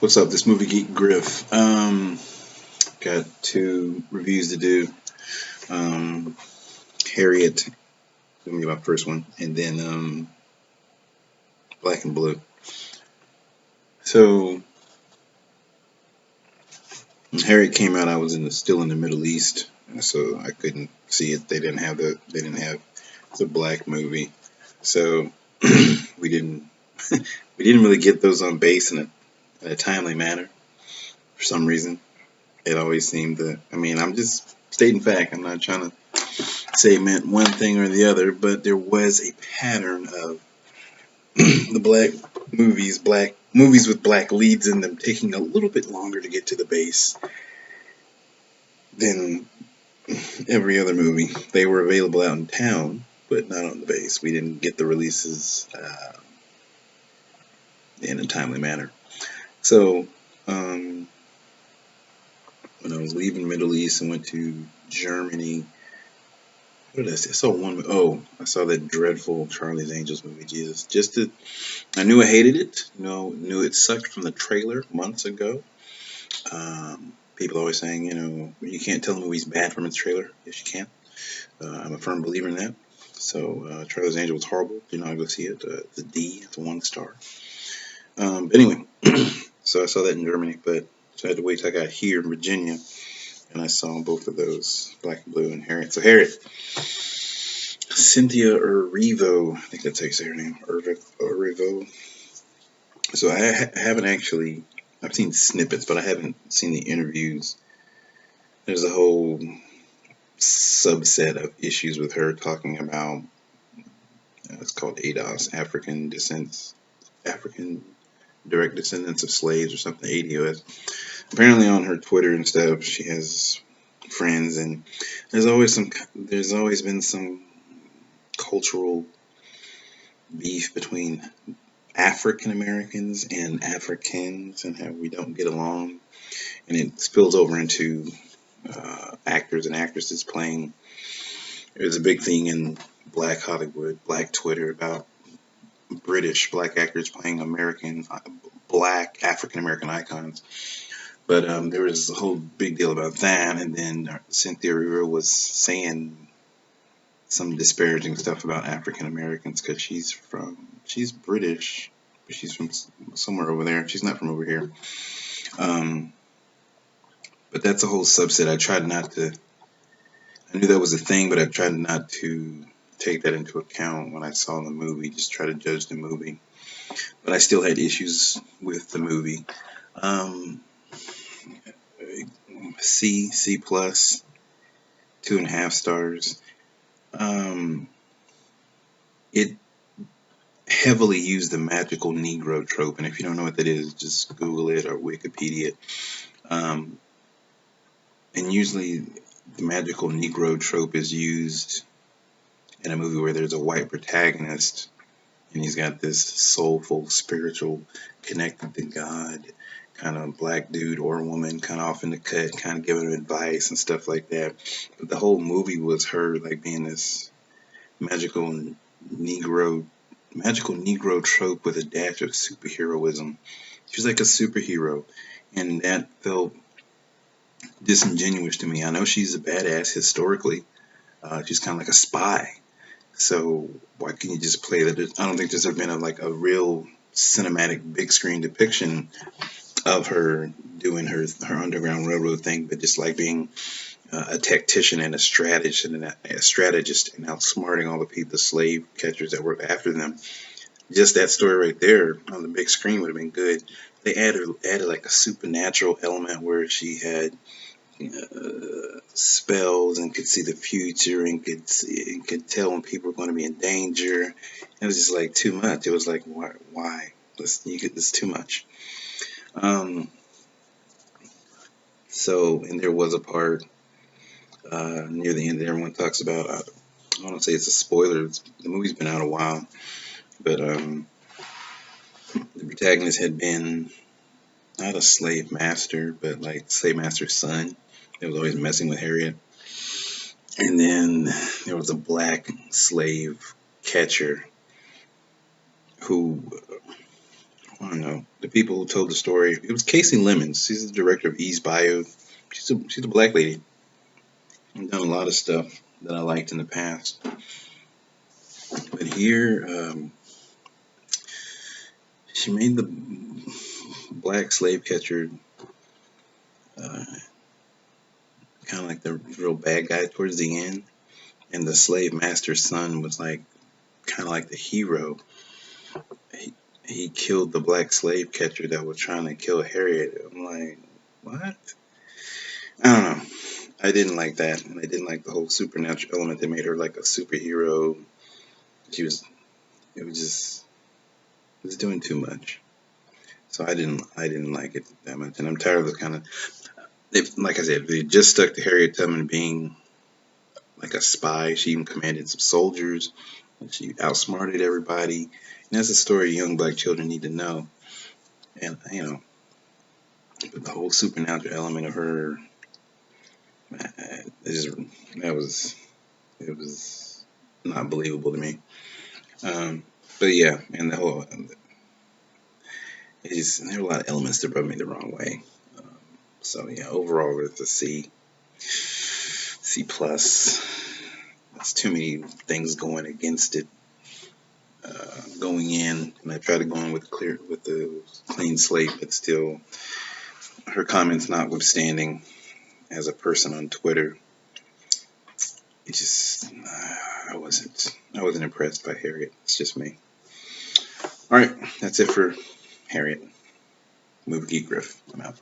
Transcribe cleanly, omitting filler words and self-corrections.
What's up? This movie geek Griff. Got two reviews to do. Um, Harriet, gonna be my first one, and then Black and Blue. So when Harriet came out, I was still in the Middle East, so I couldn't see it. They didn't have the black movie, so we didn't we didn't really get those on base in a timely manner for some reason. It always seemed that. I mean, I'm just stating fact. I'm not trying to say it meant one thing or the other, but there was a pattern of the black movies with black leads in them taking a little bit longer to get to the base than every other movie. They were available out in town, but not on the base. We didn't get the releases in a timely manner. So when I was leaving Middle East and went to Germany, what did I see? I saw one. Oh, I saw that dreadful Charlie's Angels movie. Jesus, I knew I hated it. Knew it sucked from the trailer months ago. People always saying, you can't tell a movie's bad from its trailer. Yes, you can. I'm a firm believer in that. So, Charlie's Angels was horrible. Do not go see it. It's a D. It's a 1 star. But anyway, so I saw that in Germany, but so I had to wait till I got here in Virginia, and I saw both of those, Black and Blue and Harriet. So Harriet, Cynthia Erivo, I think that's how you say her name, Erivo. So I haven't actually, I've seen snippets, but I haven't seen the interviews. There's a whole subset of issues with her talking about, it's called ADOS, African direct descendants of slaves or something, ADOS. Apparently on her Twitter and stuff, she has friends, and there's always been some cultural beef between African Americans and Africans and how we don't get along, and it spills over into actors and actresses playing. There's a big thing in Black Hollywood, Black Twitter about British Black actors playing Black African American icons. But there was a whole big deal about that, and then Cynthia Erivo was saying some disparaging stuff about African Americans because she's British, but she's from somewhere over there. She's not from over here. But that's a whole subset. I knew that was a thing, but I tried not to take that into account when I saw the movie, just try to judge the movie. But I still had issues with the movie. C plus, 2.5 stars. It heavily used the magical Negro trope, and if you don't know what that is, just Google it or Wikipedia it. And usually the magical Negro trope is used in a movie where there's a white protagonist and he's got this soulful, spiritual, connected to God kind of black dude or woman kind of off in the cut, kind of giving him advice and stuff like that. But the whole movie was her like being this magical Negro trope with a dash of superheroism. She was like a superhero, and that felt disingenuous to me. I know she's a badass historically. She's kind of like a spy. So why can't you just play that? I don't think there's ever been a real cinematic big screen depiction of her doing her Underground Railroad thing, but just like being a tactician and a strategist and outsmarting all the slave catchers that were after them. Just that story right there on the big screen would have been good. They added like a supernatural element where she had spells and could see the future and could tell when people were going to be in danger. It was just like too much. It was like why? This too much. So, and there was a part near the end that everyone talks about. I don't want to say it's a spoiler. The movie's been out a while, but the protagonist had been not a slave master, but like slave master's son. That was always messing with Harriet. And then there was a black slave catcher who I don't know, the people who told the story. It was Casey Lemons. She's the director of East Bio. She's a black lady. I've done a lot of stuff that I liked in the past, but here she made the black slave catcher uh, kind of like the real bad guy towards the end, and the slave master's son was like kind of like the hero. He, he killed the black slave catcher that was trying to kill Harriet. I'm like, what? I don't know. I didn't like that, and I didn't like the whole supernatural element that made her like a superhero. She was, it was just, it was doing too much. So I didn't like it that much, and I'm tired of the kind of, like I said, they just stuck to Harriet Tubman being like a spy. She even commanded some soldiers. She outsmarted everybody, and that's a story young black children need to know. And but the whole supernatural element of her, it just that was it was not believable to me. Um, but yeah, and the whole there were a lot of elements that rubbed me the wrong way. Um, so yeah, overall it's a C plus. There's too many things going against it. Going in, and I try to go in with the clean slate, but still, her comments notwithstanding, as a person on Twitter, it just I wasn't impressed by Harriet. It's just me. All right, that's it for Harriet. Movie Geek Griff. I'm out.